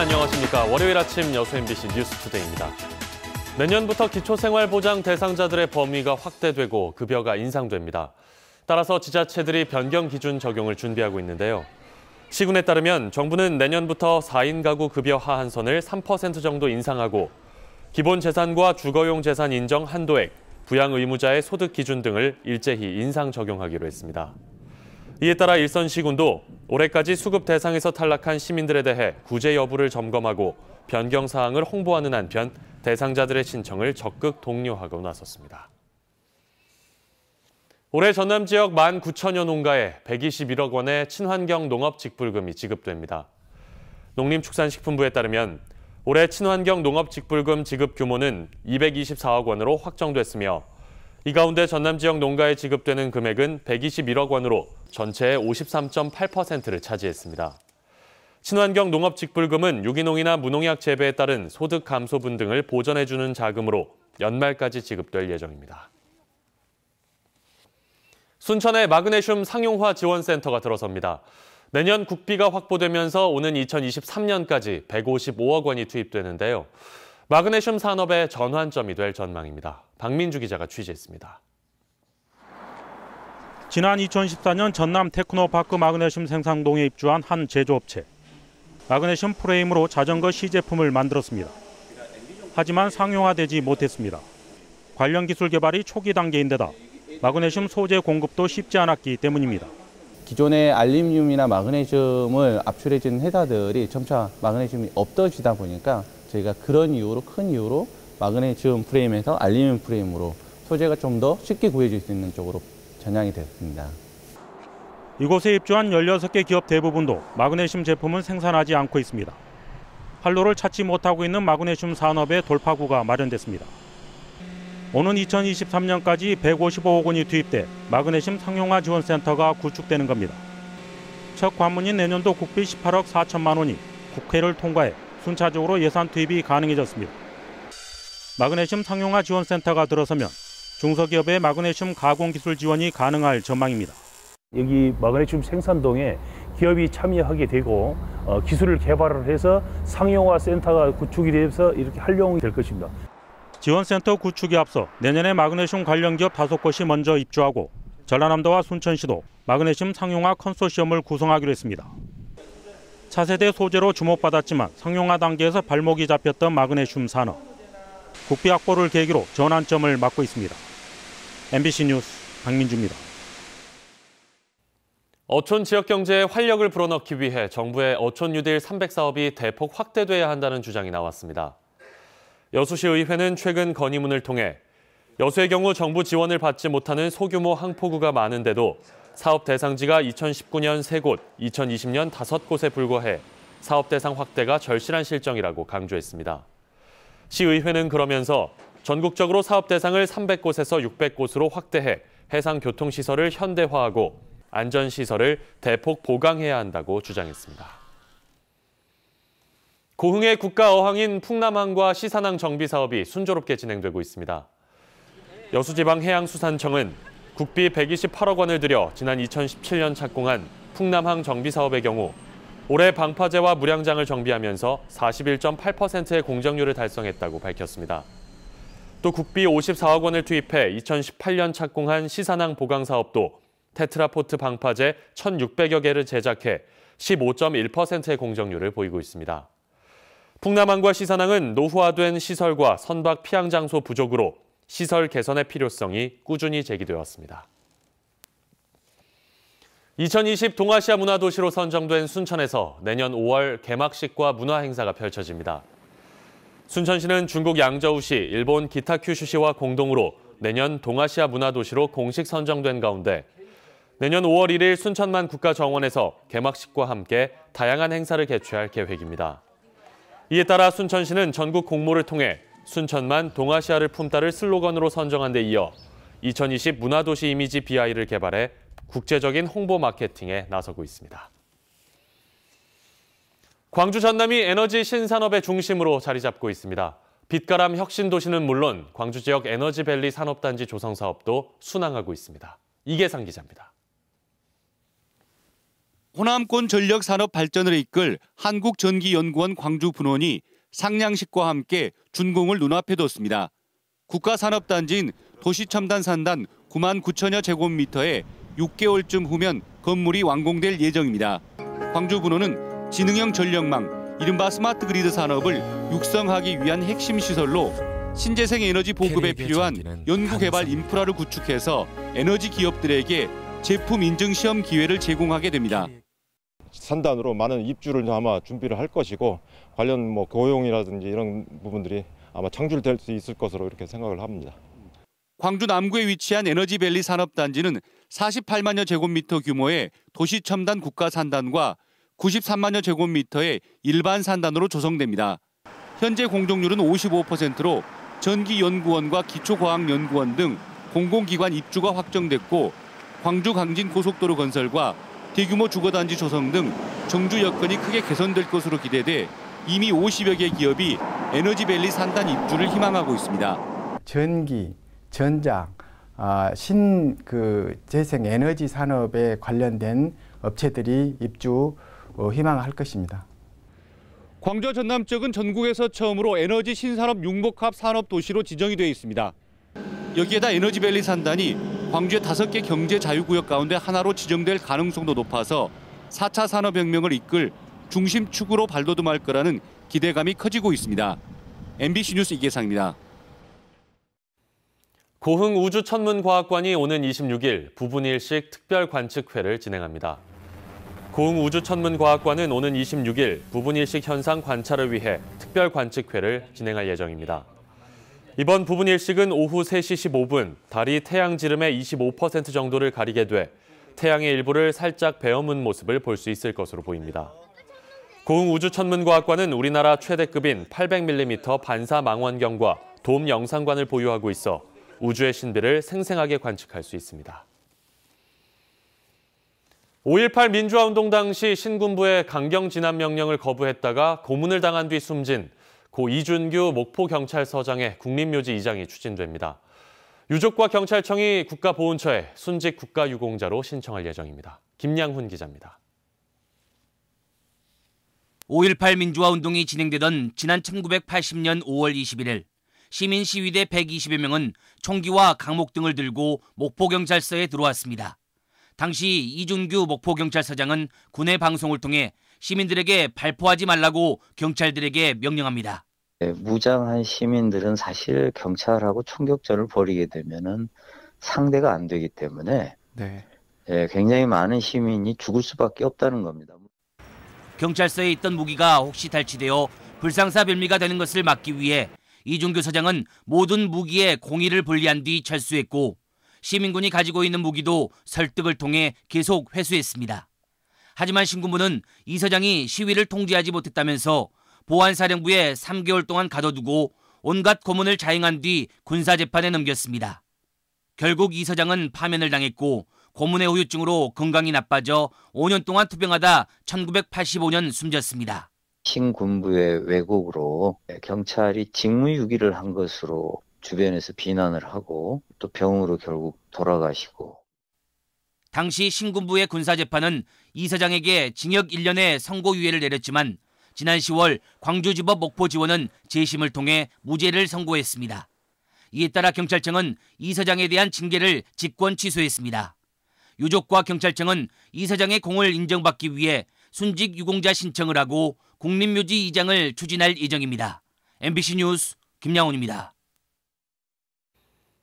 안녕하십니까. 월요일 아침 여수 MBC 뉴스투데이입니다. 내년부터 기초생활보장 대상자들의 범위가 확대되고 급여가 인상됩니다. 따라서 지자체들이 변경 기준 적용을 준비하고 있는데요. 시군에 따르면 정부는 내년부터 4인 가구 급여 하한선을 3% 정도 인상하고 기본 재산과 주거용 재산 인정 한도액, 부양 의무자의 소득 기준 등을 일제히 인상 적용하기로 했습니다. 이에 따라 일선시군도 올해까지 수급 대상에서 탈락한 시민들에 대해 구제 여부를 점검하고 변경 사항을 홍보하는 한편 대상자들의 신청을 적극 독려하고 나섰습니다. 올해 전남 지역 19,000여 농가에 121억 원의 친환경 농업 직불금이 지급됩니다. 농림축산식품부에 따르면 올해 친환경 농업 직불금 지급 규모는 224억 원으로 확정됐으며 이 가운데 전남 지역 농가에 지급되는 금액은 121억 원으로 전체의 53.8%를 차지했습니다. 친환경 농업 직불금은 유기농이나 무농약 재배에 따른 소득 감소분 등을 보전해주는 자금으로 연말까지 지급될 예정입니다. 순천에 마그네슘 상용화 지원센터가 들어섭니다. 내년 국비가 확보되면서 오는 2023년까지 155억 원이 투입되는데요. 마그네슘 산업의 전환점이 될 전망입니다. 박민주 기자가 취재했습니다. 지난 2014년 전남 테크노파크 마그네슘 생산동에 입주한 한 제조업체. 마그네슘 프레임으로 자전거 시제품을 만들었습니다. 하지만 상용화되지 못했습니다. 관련 기술 개발이 초기 단계인데다 마그네슘 소재 공급도 쉽지 않았기 때문입니다. 기존의 알루미늄이나 마그네슘을 압출해주는 회사들이 점차 마그네슘이 없어지다 보니까 저희가 그런 이유로 큰 이유로 마그네슘 프레임에서 알루미늄 프레임으로 소재가 좀 더 쉽게 구해질 수 있는 쪽으로 전향이 됐습니다. 이곳에 입주한 16개 기업 대부분도 마그네슘 제품을 생산하지 않고 있습니다. 활로를 찾지 못하고 있는 마그네슘 산업의 돌파구가 마련됐습니다. 오는 2023년까지 155억 원이 투입돼 마그네슘 상용화 지원센터가 구축되는 겁니다. 첫 관문인 내년도 국비 18억 4천만 원이 국회를 통과해 순차적으로 예산 투입이 가능해졌습니다. 마그네슘 상용화 지원센터가 들어서면 중소기업의 마그네슘 가공 기술 지원이 가능할 전망입니다. 여기 마그네슘 생산동에 기업이 참여하게 되고 기술을 개발을 해서 상용화 센터가 구축이 돼서 이렇게 활용이 될 것입니다. 지원센터 구축에 앞서 내년에 마그네슘 관련 기업 5곳이 먼저 입주하고 전라남도와 순천시도 마그네슘 상용화 컨소시엄을 구성하기로 했습니다. 차세대 소재로 주목받았지만 상용화 단계에서 발목이 잡혔던 마그네슘 산업. 국비 확보를 계기로 전환점을 맞고 있습니다. MBC 뉴스 박민주입니다. 어촌 지역 경제에 활력을 불어넣기 위해 정부의 어촌 뉴딜 300 사업이 대폭 확대돼야 한다는 주장이 나왔습니다. 여수시의회는 최근 건의문을 통해 여수의 경우 정부 지원을 받지 못하는 소규모 항포구가 많은데도 사업 대상지가 2019년 3곳, 2020년 5곳에 불과해 사업 대상 확대가 절실한 실정이라고 강조했습니다. 시의회는 그러면서 전국적으로 사업 대상을 300곳에서 600곳으로 확대해 해상교통시설을 현대화하고 안전시설을 대폭 보강해야 한다고 주장했습니다. 고흥의 국가어항인 풍남항과 시산항 정비 사업이 순조롭게 진행되고 있습니다. 여수지방해양수산청은 국비 128억 원을 들여 지난 2017년 착공한 풍남항 정비 사업의 경우 올해 방파제와 무량장을 정비하면서 41.8%의 공정률을 달성했다고 밝혔습니다. 또 국비 54억 원을 투입해 2018년 착공한 시산항 보강 사업도 테트라포트 방파제 1,600여 개를 제작해 15.1%의 공정률을 보이고 있습니다. 풍남항과 시산항은 노후화된 시설과 선박 피항 장소 부족으로 시설 개선의 필요성이 꾸준히 제기되었습니다. 2020 동아시아 문화도시로 선정된 순천에서 내년 5월 개막식과 문화행사가 펼쳐집니다. 순천시는 중국 양저우시, 일본 기타 큐슈시와 공동으로 내년 동아시아 문화도시로 공식 선정된 가운데 내년 5월 1일 순천만 국가정원에서 개막식과 함께 다양한 행사를 개최할 계획입니다. 이에 따라 순천시는 전국 공모를 통해 순천만 동아시아를 품다를 슬로건으로 선정한 데 이어 2020 문화도시 이미지 BI를 개발해 국제적인 홍보 마케팅에 나서고 있습니다. 광주 전남이 에너지 신산업의 중심으로 자리 잡고 있습니다. 빛가람 혁신도시는 물론 광주 지역 에너지밸리 산업단지 조성 사업도 순항하고 있습니다. 이계상 기자입니다. 호남권 전력 산업 발전을 이끌 한국전기연구원 광주 분원이 상량식과 함께 준공을 눈앞에 뒀습니다. 국가산업단지인 도시첨단산단 9만 9천여 제곱미터에 6개월쯤 후면 건물이 완공될 예정입니다. 광주 분원은 지능형 전력망, 이른바 스마트 그리드 산업을 육성하기 위한 핵심 시설로 신재생 에너지 보급에 필요한 연구개발 인프라를 구축해서 에너지 기업들에게 제품 인증 시험 기회를 제공하게 됩니다. 산단으로 많은 입주를 아마 준비를 할 것이고 관련 고용이라든지 이런 부분들이 아마 창출될 수 있을 것으로 이렇게 생각을 합니다. 광주 남구에 위치한 에너지밸리 산업단지는 48만여 제곱미터 규모의 도시첨단 국가산단과 93만여 제곱미터의 일반 산단으로 조성됩니다. 현재 공정률은 55%로 전기연구원과 기초과학연구원 등 공공기관 입주가 확정됐고 광주 강진 고속도로 건설과 대규모 주거단지 조성 등 정주 여건이 크게 개선될 것으로 기대돼 이미 50여 개 기업이 에너지밸리 산단 입주를 희망하고 있습니다. 전기, 전장, 재생 에너지 산업에 관련된 업체들이 입주 희망할 것입니다. 광주 전남 쪽은 전국에서 처음으로 에너지 신산업 융복합 산업 도시로 지정이 되어 있습니다. 여기에다 에너지밸리 산단이 광주의 5개 경제 자유구역 가운데 하나로 지정될 가능성도 높아서 4차 산업혁명을 이끌 중심축으로 발돋움할 거라는 기대감이 커지고 있습니다. MBC 뉴스 이계상입니다. 고흥우주천문과학관이 오는 26일 부분일식 특별관측회를 진행합니다. 고흥우주천문과학관은 오는 26일 부분일식 현상 관찰을 위해 특별관측회를 진행할 예정입니다. 이번 부분일식은 오후 3시 15분 달이 태양 지름의 25% 정도를 가리게 돼 태양의 일부를 살짝 베어문 모습을 볼 수 있을 것으로 보입니다. 고흥우주천문과학관은 우리나라 최대급인 800mm 반사망원경과 돔 영상관을 보유하고 있어 우주의 신비를 생생하게 관측할 수 있습니다. 5.18 민주화운동 당시 신군부의 강경 진압 명령을 거부했다가 고문을 당한 뒤 숨진 고 이준규 목포경찰서장의 국립묘지 이장이 추진됩니다. 유족과 경찰청이 국가보훈처에 순직 국가유공자로 신청할 예정입니다. 김양훈 기자입니다. 5.18 민주화운동이 진행되던 지난 1980년 5월 21일 시민시위대 120여 명은 총기와 강목 등을 들고 목포경찰서에 들어왔습니다. 당시 이준규 목포경찰서장은 군의 방송을 통해 시민들에게 발포하지 말라고 경찰들에게 명령합니다. 무장한 시민들은 사실 경찰하고 총격전을 벌이게 되면은 상대가 안 되기 때문에 굉장히 많은 시민이 죽을 수밖에 없다는 겁니다. 경찰서에 있던 무기가 혹시 탈취되어 불상사 별미가 되는 것을 막기 위해 이준규 서장은 모든 무기에 공의를 분리한 뒤 철수했고 시민군이 가지고 있는 무기도 설득을 통해 계속 회수했습니다. 하지만 신군부는 이 서장이 시위를 통제하지 못했다면서 보안사령부에 3개월 동안 가둬두고 온갖 고문을 자행한 뒤 군사재판에 넘겼습니다. 결국 이 서장은 파면을 당했고 고문의 후유증으로 건강이 나빠져 5년 동안 투병하다 1985년 숨졌습니다. 신군부의 왜곡으로 경찰이 직무유기를 한 것으로 주변에서 비난을 하고 또 병으로 결국 돌아가시고. 당시 신군부의 군사재판은 이 서장에게 징역 1년의 선고유예를 내렸지만 지난 10월 광주지법 목포지원은 재심을 통해 무죄를 선고했습니다. 이에 따라 경찰청은 이 서장에 대한 징계를 직권 취소했습니다. 유족과 경찰청은 이 서장의 공을 인정받기 위해 순직 유공자 신청을 하고 국립묘지 이장을 추진할 예정입니다. MBC 뉴스 김양훈입니다.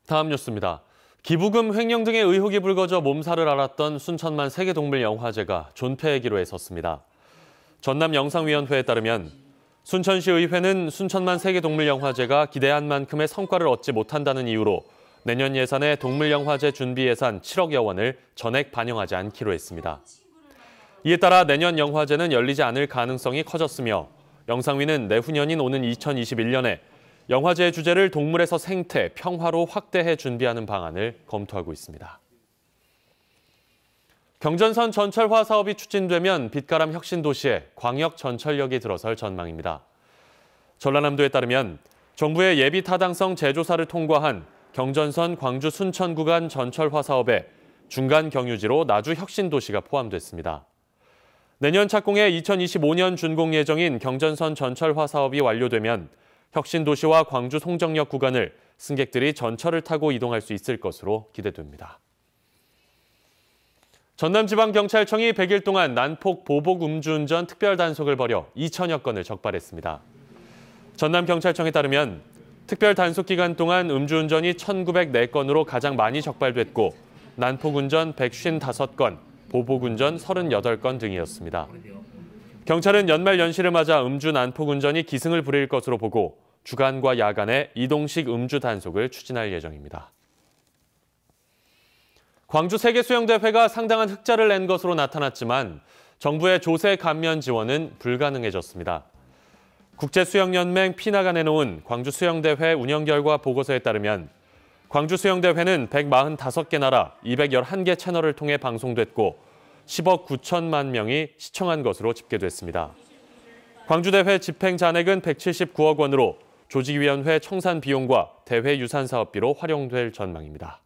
다음 뉴스입니다. 기부금 횡령 등의 의혹이 불거져 몸살을 앓았던 순천만 세계동물영화제가 존폐의 기로에 섰습니다. 전남영상위원회에 따르면 순천시 의회는 순천만 세계동물영화제가 기대한 만큼의 성과를 얻지 못한다는 이유로 내년 예산에 동물영화제 준비 예산 7억여 원을 전액 반영하지 않기로 했습니다. 이에 따라 내년 영화제는 열리지 않을 가능성이 커졌으며 영상위는 내후년인 오는 2021년에 영화제의 주제를 동물에서 생태, 평화로 확대해 준비하는 방안을 검토하고 있습니다. 경전선 전철화 사업이 추진되면 빛가람 혁신도시에 광역전철역이 들어설 전망입니다. 전라남도에 따르면 정부의 예비 타당성 재조사를 통과한 경전선 광주 순천 구간 전철화 사업에 중간 경유지로 나주 혁신도시가 포함됐습니다. 내년 착공해 2025년 준공 예정인 경전선 전철화 사업이 완료되면 혁신도시와 광주 송정역 구간을 승객들이 전철을 타고 이동할 수 있을 것으로 기대됩니다. 전남지방경찰청이 100일 동안 난폭 보복 음주운전 특별 단속을 벌여 2천여 건을 적발했습니다. 전남경찰청에 따르면 특별 단속 기간 동안 음주운전이 1,904건으로 가장 많이 적발됐고 난폭운전 155건, 보복운전 38건 등이었습니다. 경찰은 연말 연시를 맞아 음주 난폭운전이 기승을 부릴 것으로 보고 주간과 야간에 이동식 음주 단속을 추진할 예정입니다. 광주 세계수영대회가 상당한 흑자를 낸 것으로 나타났지만 정부의 조세 감면 지원은 불가능해졌습니다. 국제수영연맹 피나가 내놓은 광주수영대회 운영 결과 보고서에 따르면 광주수영대회는 145개 나라 211개 채널을 통해 방송됐고 10억 9천만 명이 시청한 것으로 집계됐습니다. 광주대회 집행 잔액은 179억 원으로 조직위원회 청산 비용과 대회 유산 사업비로 활용될 전망입니다.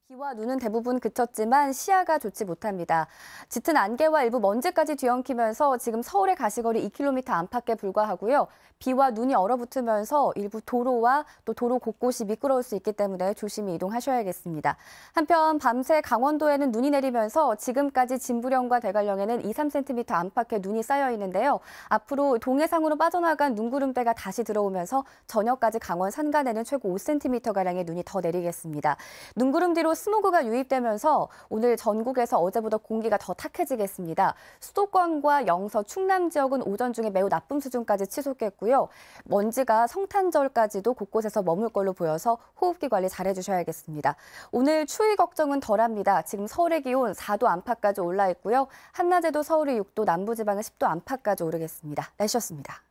비와 눈은 대부분 그쳤지만 시야가 좋지 못합니다. 짙은 안개와 일부 먼지까지 뒤엉키면서 지금 서울의 가시거리 2km 안팎에 불과하고요. 비와 눈이 얼어붙으면서 일부 도로와 또 도로 곳곳이 미끄러울 수 있기 때문에 조심히 이동하셔야겠습니다. 한편 밤새 강원도에는 눈이 내리면서 지금까지 진부령과 대관령에는 2-3cm 안팎의 눈이 쌓여 있는데요. 앞으로 동해상으로 빠져나간 눈구름대가 다시 들어오면서 저녁까지 강원 산간에는 최고 5cm가량의 눈이 더 내리겠습니다. 눈구름 뒤로 스모그가 유입되면서 오늘 전국에서 어제보다 공기가 더 탁해지겠습니다. 수도권과 영서, 충남 지역은 오전 중에 매우 나쁨 수준까지 치솟겠고요. 먼지가 성탄절까지도 곳곳에서 머물 걸로 보여서 호흡기 관리 잘 해주셔야겠습니다. 오늘 추위 걱정은 덜합니다. 지금 서울의 기온 4도 안팎까지 올라 있고요. 한낮에도 서울이 6도, 남부지방은 10도 안팎까지 오르겠습니다. 날씨였습니다.